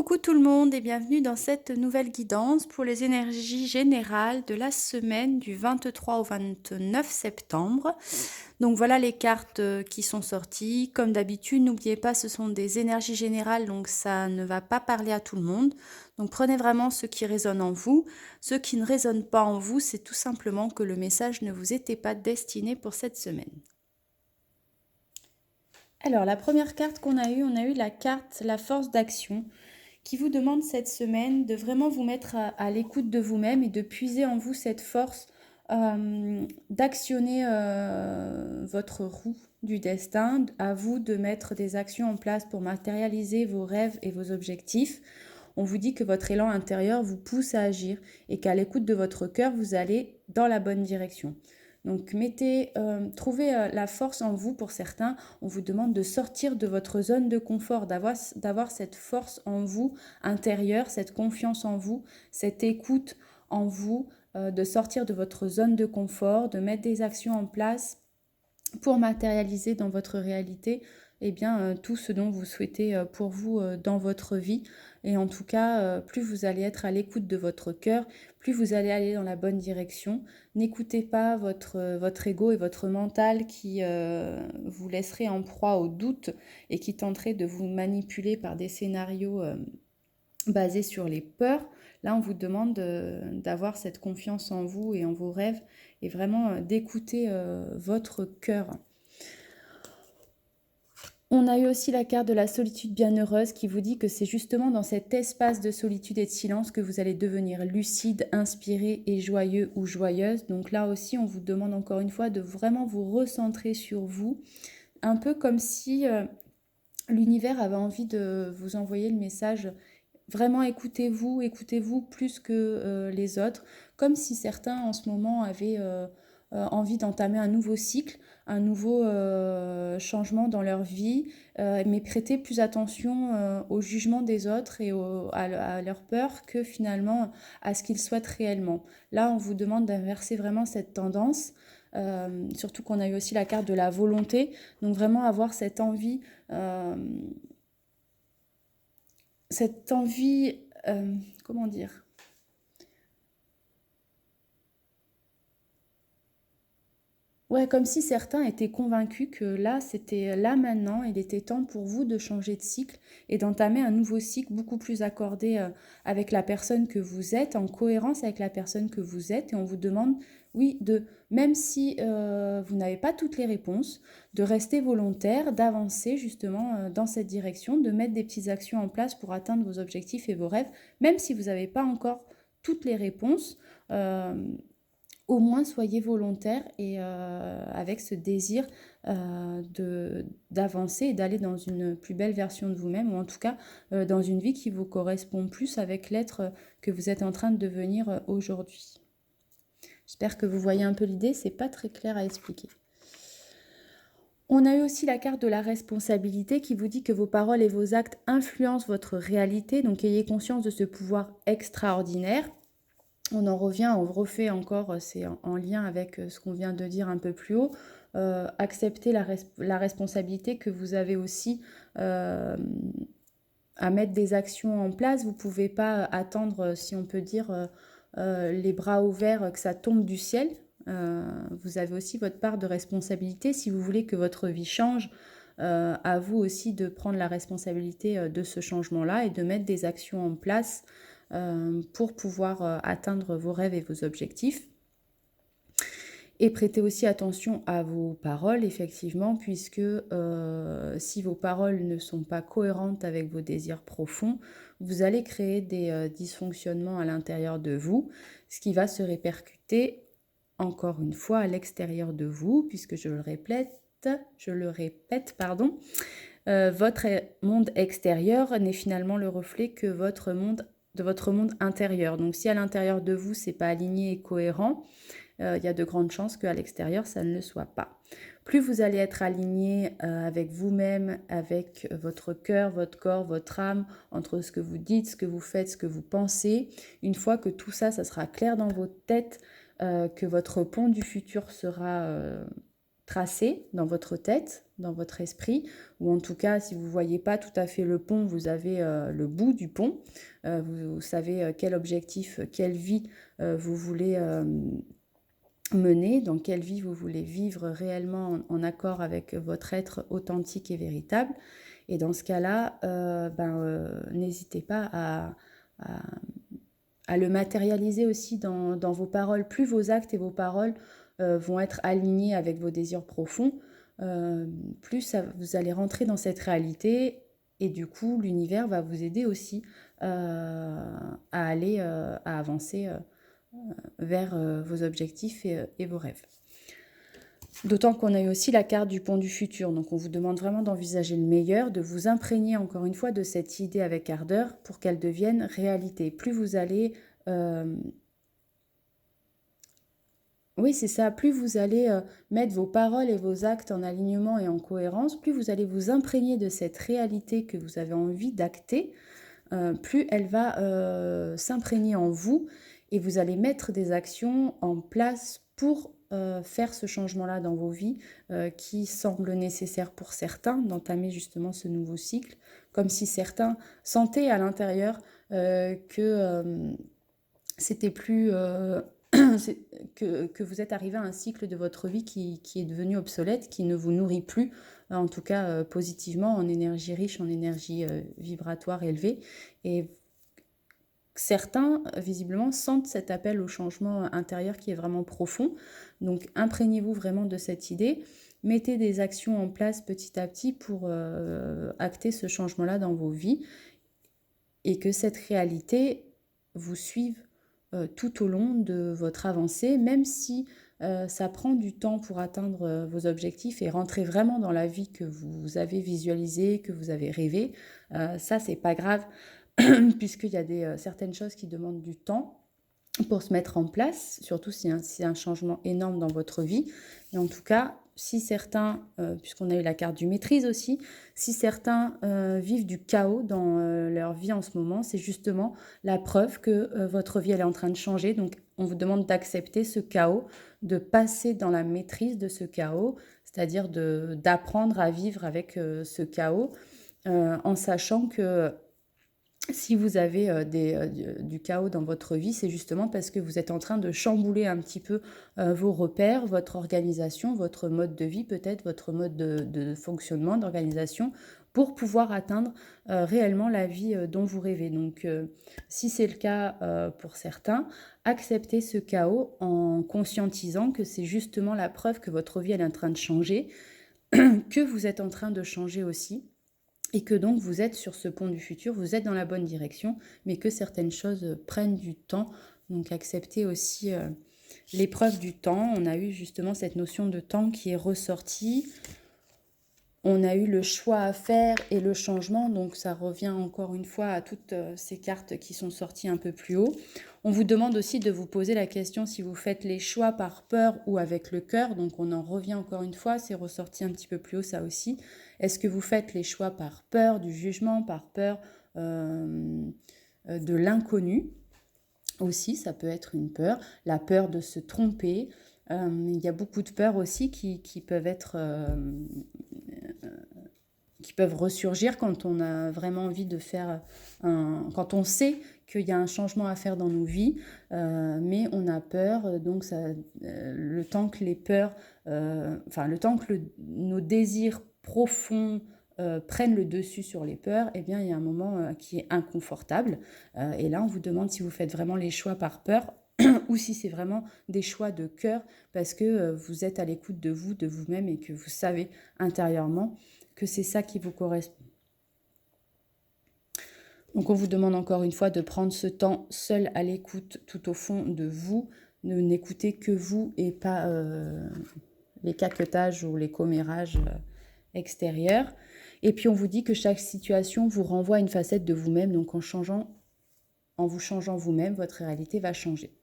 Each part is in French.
Coucou tout le monde et bienvenue dans cette nouvelle guidance pour les énergies générales de la semaine du 23 au 29 septembre. Donc voilà les cartes qui sont sorties. Comme d'habitude, n'oubliez pas, ce sont des énergies générales, donc ça ne va pas parler à tout le monde. Donc prenez vraiment ce qui résonne en vous. Ce qui ne résonne pas en vous, c'est tout simplement que le message ne vous était pas destiné pour cette semaine. Alors la première carte qu'on a eue, on a eu la carte La force d'action, qui vous demande cette semaine de vraiment vous mettre à l'écoute de vous-même et de puiser en vous cette force d'actionner votre roue du destin. À vous de mettre des actions en place pour matérialiser vos rêves et vos objectifs. On vous dit que votre élan intérieur vous pousse à agir et qu'à l'écoute de votre cœur, vous allez dans la bonne direction. Donc trouvez la force en vous pour certains. On vous demande de sortir de votre zone de confort, d'avoir cette force en vous intérieure, cette confiance en vous, cette écoute en vous, de sortir de votre zone de confort, de mettre des actions en place pour matérialiser dans votre réalité tout ce dont vous souhaitez pour vous dans votre vie. Et en tout cas, plus vous allez être à l'écoute de votre cœur, plus vous allez aller dans la bonne direction. N'écoutez pas votre ego et votre mental qui vous laisserait en proie au doute et qui tenterait de vous manipuler par des scénarios basés sur les peurs. Là, on vous demande d'avoir cette confiance en vous et en vos rêves et vraiment d'écouter votre cœur. On a eu aussi la carte de la solitude bienheureuse qui vous dit que c'est justement dans cet espace de solitude et de silence que vous allez devenir lucide, inspiré et joyeux ou joyeuse. Donc là aussi, on vous demande encore une fois de vraiment vous recentrer sur vous, un peu comme si l'univers avait envie de vous envoyer le message. Vraiment écoutez-vous plus que les autres, comme si certains en ce moment avaient envie d'entamer un nouveau cycle, un nouveau changement dans leur vie, mais prêter plus attention au jugement des autres et à leur peur que finalement à ce qu'ils souhaitent réellement. Là, on vous demande d'inverser vraiment cette tendance, surtout qu'on a eu aussi la carte de la volonté, donc vraiment avoir cette envie... comment dire? Ouais, comme si certains étaient convaincus que là, c'était là maintenant, il était temps pour vous de changer de cycle et d'entamer un nouveau cycle beaucoup plus accordé avec la personne que vous êtes, en cohérence avec la personne que vous êtes. Et on vous demande, oui, même si vous n'avez pas toutes les réponses, de rester volontaire, d'avancer justement dans cette direction, de mettre des petites actions en place pour atteindre vos objectifs et vos rêves, même si vous n'avez pas encore toutes les réponses. Au moins soyez volontaire et avec ce désir d'avancer et d'aller dans une plus belle version de vous-même, ou en tout cas dans une vie qui vous correspond plus avec l'être que vous êtes en train de devenir aujourd'hui. J'espère que vous voyez un peu l'idée, c'est pas très clair à expliquer. On a eu aussi la carte de la responsabilité qui vous dit que vos paroles et vos actes influencent votre réalité, donc ayez conscience de ce pouvoir extraordinaire. On en revient, on refait encore, c'est en lien avec ce qu'on vient de dire un peu plus haut, accepter la responsabilité que vous avez aussi à mettre des actions en place. Vous ne pouvez pas attendre, si on peut dire, les bras ouverts, que ça tombe du ciel. Vous avez aussi votre part de responsabilité. Si vous voulez que votre vie change, à vous aussi de prendre la responsabilité de ce changement-là et de mettre des actions en place pour pouvoir atteindre vos rêves et vos objectifs. Et prêtez aussi attention à vos paroles, effectivement, puisque si vos paroles ne sont pas cohérentes avec vos désirs profonds, vous allez créer des dysfonctionnements à l'intérieur de vous, ce qui va se répercuter, encore une fois, à l'extérieur de vous, puisque je le répète, votre monde extérieur n'est finalement le reflet que de votre monde intérieur. Donc si à l'intérieur de vous, c'est pas aligné et cohérent, il y a de grandes chances qu'à l'extérieur, ça ne le soit pas. Plus vous allez être aligné avec vous-même, avec votre cœur, votre corps, votre âme, entre ce que vous dites, ce que vous faites, ce que vous pensez, une fois que tout ça, ça sera clair dans votre tête, que votre pont du futur sera tracé dans votre tête, dans votre esprit, ou en tout cas, si vous ne voyez pas tout à fait le pont, vous avez le bout du pont. Vous savez quel objectif, quelle vie vous voulez mener, dans quelle vie vous voulez vivre réellement en accord avec votre être authentique et véritable. Et dans ce cas-là, n'hésitez pas à le matérialiser aussi dans vos paroles. Plus vos actes et vos paroles vont être alignés avec vos désirs profonds, plus vous allez rentrer dans cette réalité et du coup l'univers va vous aider aussi à aller, à avancer vers vos objectifs et vos rêves. D'autant qu'on a eu aussi la carte du pont du futur, donc on vous demande vraiment d'envisager le meilleur, de vous imprégner encore une fois de cette idée avec ardeur pour qu'elle devienne réalité. Plus vous allez... Oui, c'est ça, plus vous allez mettre vos paroles et vos actes en alignement et en cohérence, plus vous allez vous imprégner de cette réalité que vous avez envie d'acter, plus elle va s'imprégner en vous et vous allez mettre des actions en place pour faire ce changement-là dans vos vies qui semble nécessaire pour certains d'entamer justement ce nouveau cycle, comme si certains sentaient à l'intérieur que c'était plus... que vous êtes arrivé à un cycle de votre vie qui est devenu obsolète, qui ne vous nourrit plus, en tout cas positivement, en énergie riche, en énergie vibratoire élevée. Et certains, visiblement, sentent cet appel au changement intérieur qui est vraiment profond. Donc, imprégnez-vous vraiment de cette idée. Mettez des actions en place petit à petit pour acter ce changement-là dans vos vies et que cette réalité vous suive tout au long de votre avancée, même si ça prend du temps pour atteindre vos objectifs et rentrer vraiment dans la vie que vous avez visualisée, que vous avez rêvé. Ça, c'est pas grave, puisqu'il y a certaines choses qui demandent du temps pour se mettre en place, surtout si c'est un changement énorme dans votre vie. Et en tout cas, si certains, puisqu'on a eu la carte du maîtrise aussi, si certains vivent du chaos dans leur vie en ce moment, c'est justement la preuve que votre vie elle est en train de changer. Donc, on vous demande d'accepter ce chaos, de passer dans la maîtrise de ce chaos, c'est-à-dire d'apprendre à vivre avec ce chaos, en sachant que si vous avez du chaos dans votre vie, c'est justement parce que vous êtes en train de chambouler un petit peu vos repères, votre organisation, votre mode de vie, peut-être votre mode de fonctionnement, d'organisation, pour pouvoir atteindre réellement la vie dont vous rêvez. Donc, si c'est le cas pour certains, acceptez ce chaos en conscientisant que c'est justement la preuve que votre vie elle est en train de changer, que vous êtes en train de changer aussi. Et que donc vous êtes sur ce pont du futur, vous êtes dans la bonne direction, mais que certaines choses prennent du temps. Donc acceptez aussi l'épreuve du temps. On a eu justement cette notion de temps qui est ressortie. On a eu le choix à faire et le changement, donc ça revient encore une fois à toutes ces cartes qui sont sorties un peu plus haut. On vous demande aussi de vous poser la question si vous faites les choix par peur ou avec le cœur, donc on en revient encore une fois, c'est ressorti un petit peu plus haut ça aussi. Est-ce que vous faites les choix par peur du jugement, par peur de l'inconnu aussi, ça peut être une peur, la peur de se tromper. Il y a beaucoup de peurs aussi qui peuvent être... qui peuvent ressurgir quand on a vraiment envie de faire quand on sait qu'il y a un changement à faire dans nos vies, mais on a peur, donc le temps que les peurs, le temps que nos désirs profonds prennent le dessus sur les peurs, eh bien il y a un moment qui est inconfortable, et là on vous demande si vous faites vraiment les choix par peur ou si c'est vraiment des choix de cœur parce que vous êtes à l'écoute de vous, de vous-même et que vous savez intérieurement que c'est ça qui vous correspond. Donc on vous demande encore une fois de prendre ce temps seul à l'écoute tout au fond de vous, ne n'écoutez que vous et pas les caquetages ou les commérages extérieurs. Et puis on vous dit que chaque situation vous renvoie à une facette de vous-même, donc en vous changeant vous-même, votre réalité va changer.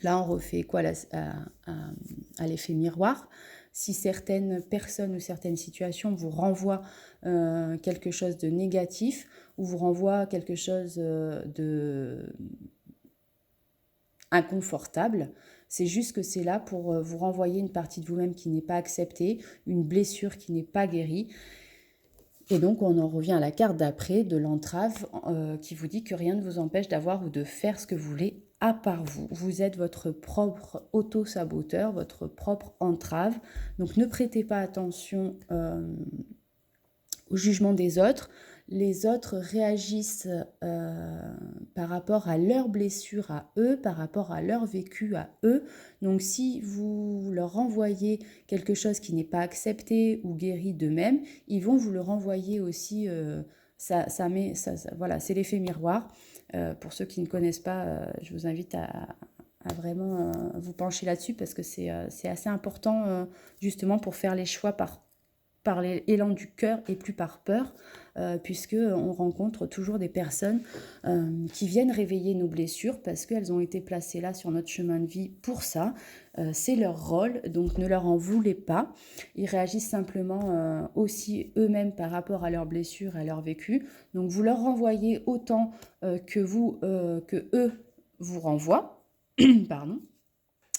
Là on refait quoi à l'effet miroir. Si certaines personnes ou certaines situations vous renvoient quelque chose de négatif ou vous renvoient quelque chose inconfortable. C'est juste que c'est là pour vous renvoyer une partie de vous-même qui n'est pas acceptée, une blessure qui n'est pas guérie. Et donc, on en revient à la carte d'après de l'entrave qui vous dit que rien ne vous empêche d'avoir ou de faire ce que vous voulez à part vous. Vous êtes votre propre auto-saboteur, votre propre entrave. Donc, ne prêtez pas attention au jugement des autres. Les autres réagissent par rapport à leurs blessures à eux, par rapport à leur vécu à eux. Donc si vous leur renvoyez quelque chose qui n'est pas accepté ou guéri d'eux-mêmes, ils vont vous le renvoyer aussi. Voilà, c'est l'effet miroir. Pour ceux qui ne connaissent pas, je vous invite à vraiment vous pencher là-dessus parce que c'est assez important justement pour faire les choix par l'élan du cœur et plus par peur, puisque on rencontre toujours des personnes qui viennent réveiller nos blessures parce qu'elles ont été placées là sur notre chemin de vie pour ça. C'est leur rôle, donc ne leur en voulez pas. Ils réagissent simplement aussi eux-mêmes par rapport à leurs blessures, à leur vécu. Donc vous leur renvoyez autant que eux vous renvoient. Pardon.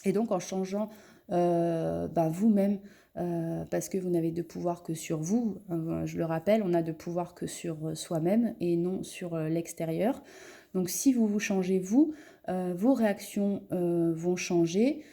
Et donc en changeant vous-même, parce que vous n'avez de pouvoir que sur vous, je le rappelle, on n'a de pouvoir que sur soi-même et non sur l'extérieur. Donc si vous vous changez vous, vos réactions vont changer.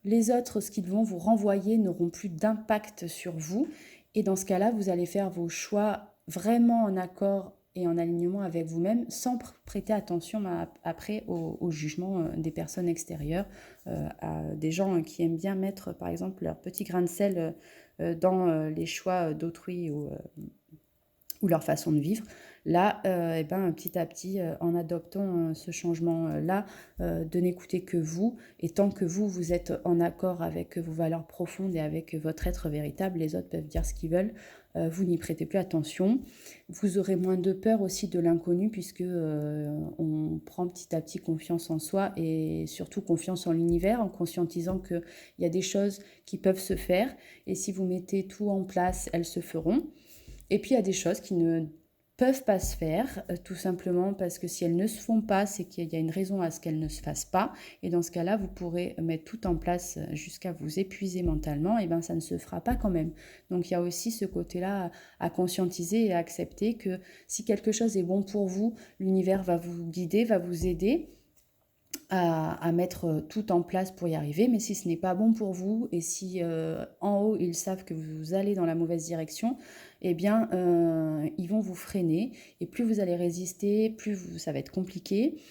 Les autres, ce qu'ils vont vous renvoyer, n'auront plus d'impact sur vous. Et dans ce cas-là, vous allez faire vos choix vraiment en accord et en alignement avec vous-même, sans prêter attention après au jugement des personnes extérieures, à des gens qui aiment bien mettre, par exemple, leur petit grain de sel dans les choix d'autrui ou leur façon de vivre. Là, petit à petit, en adoptant ce changement-là, de n'écouter que vous, et tant que vous êtes en accord avec vos valeurs profondes et avec votre être véritable, les autres peuvent dire ce qu'ils veulent, vous n'y prêtez plus attention. Vous aurez moins de peur aussi de l'inconnu, puisque on prend petit à petit confiance en soi, et surtout confiance en l'univers, en conscientisant qu'il y a des choses qui peuvent se faire, et si vous mettez tout en place, elles se feront. Et puis il y a des choses qui ne peuvent pas se faire, tout simplement parce que si elles ne se font pas, c'est qu'il y a une raison à ce qu'elles ne se fassent pas. Et dans ce cas-là, vous pourrez mettre tout en place jusqu'à vous épuiser mentalement, et ça ne se fera pas quand même. Donc il y a aussi ce côté-là à conscientiser et à accepter que si quelque chose est bon pour vous, l'univers va vous guider, va vous aider à mettre tout en place pour y arriver. Mais si ce n'est pas bon pour vous, et si en haut ils savent que vous allez dans la mauvaise direction, ils vont vous freiner, et plus vous allez résister, ça va être compliqué.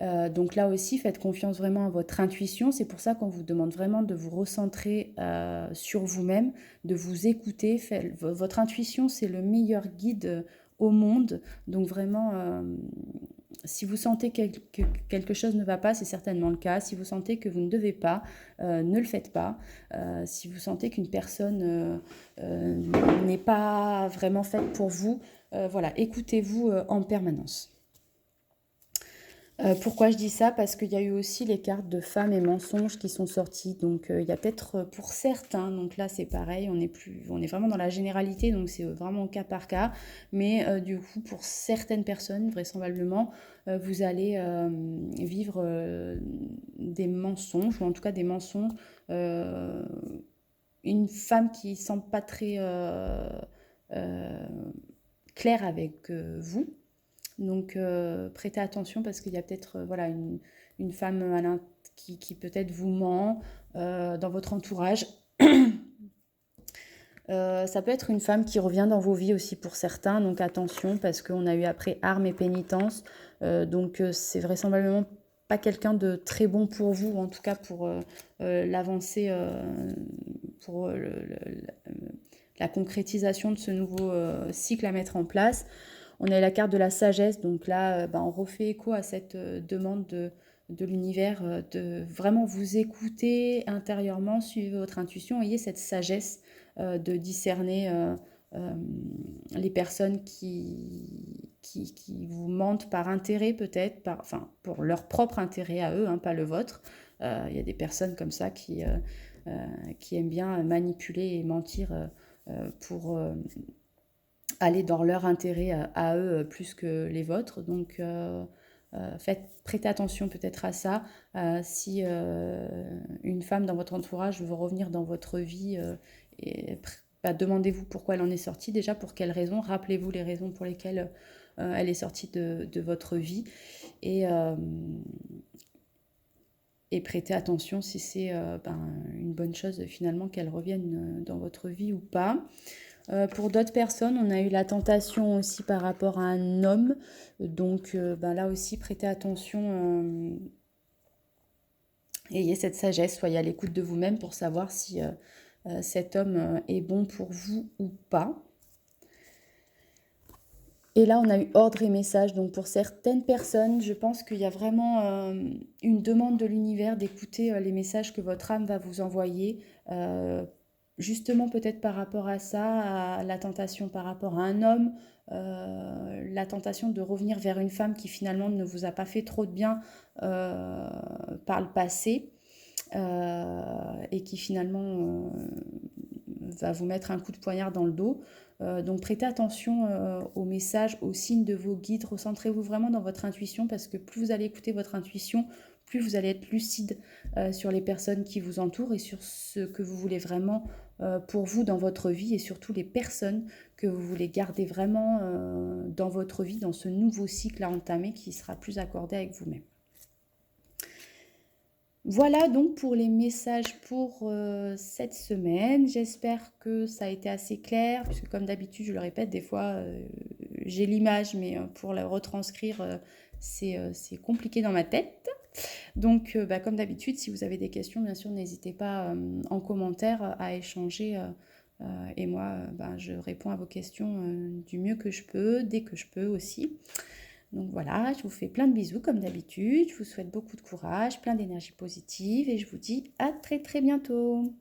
Donc là aussi, faites confiance vraiment à votre intuition. C'est pour ça qu'on vous demande vraiment de vous recentrer sur vous-même, de vous écouter. Votre intuition, c'est le meilleur guide au monde. Donc vraiment, si vous sentez que quelque chose ne va pas, c'est certainement le cas. Si vous sentez que vous ne devez pas, ne le faites pas. Si vous sentez qu'une personne n'est pas vraiment faite pour vous, écoutez-vous en permanence. Pourquoi je dis ça? Parce qu'il y a eu aussi les cartes de femmes et mensonges qui sont sorties. Donc il y a peut-être pour certains, donc là c'est pareil, on est vraiment dans la généralité, donc c'est vraiment cas par cas. Mais du coup, pour certaines personnes, vraisemblablement, vous allez vivre des mensonges, ou en tout cas des mensonges. Une femme qui ne semble pas très claire avec vous. Donc prêtez attention, parce qu'il y a peut-être une femme qui peut-être vous ment dans votre entourage. Ça peut être une femme qui revient dans vos vies aussi pour certains, donc attention, parce qu'on a eu après armes et pénitence. Donc c'est vraisemblablement pas quelqu'un de très bon pour vous, en tout cas pour l'avancée, pour la concrétisation de ce nouveau cycle à mettre en place. On a la carte de la sagesse, donc là, on refait écho à cette demande de l'univers, de vraiment vous écouter intérieurement, suivre votre intuition, ayez cette sagesse de discerner les personnes qui vous mentent par intérêt peut-être, pour leur propre intérêt à eux, pas le vôtre. Il y a des personnes comme ça qui aiment bien manipuler et mentir pour aller dans leur intérêt à eux plus que les vôtres. Donc Prêtez attention peut-être à ça. Si une femme dans votre entourage veut revenir dans votre vie, demandez-vous pourquoi elle en est sortie déjà, pour quelles raisons. Rappelez-vous les raisons pour lesquelles elle est sortie de votre vie. Et prêtez attention si c'est une bonne chose finalement qu'elle revienne dans votre vie ou pas. Pour d'autres personnes, on a eu la tentation aussi par rapport à un homme. Donc là aussi, prêtez attention. Ayez cette sagesse, soyez à l'écoute de vous-même pour savoir si cet homme est bon pour vous ou pas. Et là, on a eu ordre et message. Donc, pour certaines personnes, je pense qu'il y a vraiment une demande de l'univers d'écouter les messages que votre âme va vous envoyer. Justement, peut-être par rapport à ça, à la tentation par rapport à un homme, la tentation de revenir vers une femme qui finalement ne vous a pas fait trop de bien par le passé et qui finalement va vous mettre un coup de poignard dans le dos. Donc prêtez attention aux messages, aux signes de vos guides. Recentrez-vous vraiment dans votre intuition parce que plus vous allez écouter votre intuition, plus vous allez être lucide sur les personnes qui vous entourent et sur ce que vous voulez vraiment pour vous dans votre vie et surtout les personnes que vous voulez garder vraiment dans votre vie, dans ce nouveau cycle à entamer qui sera plus accordé avec vous-même. Voilà donc pour les messages pour cette semaine. J'espère que ça a été assez clair, puisque comme d'habitude, je le répète, des fois, j'ai l'image, mais pour la retranscrire, c'est compliqué dans ma tête. Donc, comme d'habitude, si vous avez des questions, bien sûr, n'hésitez pas en commentaire à échanger. Et moi, je réponds à vos questions du mieux que je peux, dès que je peux aussi. Donc voilà, je vous fais plein de bisous comme d'habitude. Je vous souhaite beaucoup de courage, plein d'énergie positive et je vous dis à très très bientôt.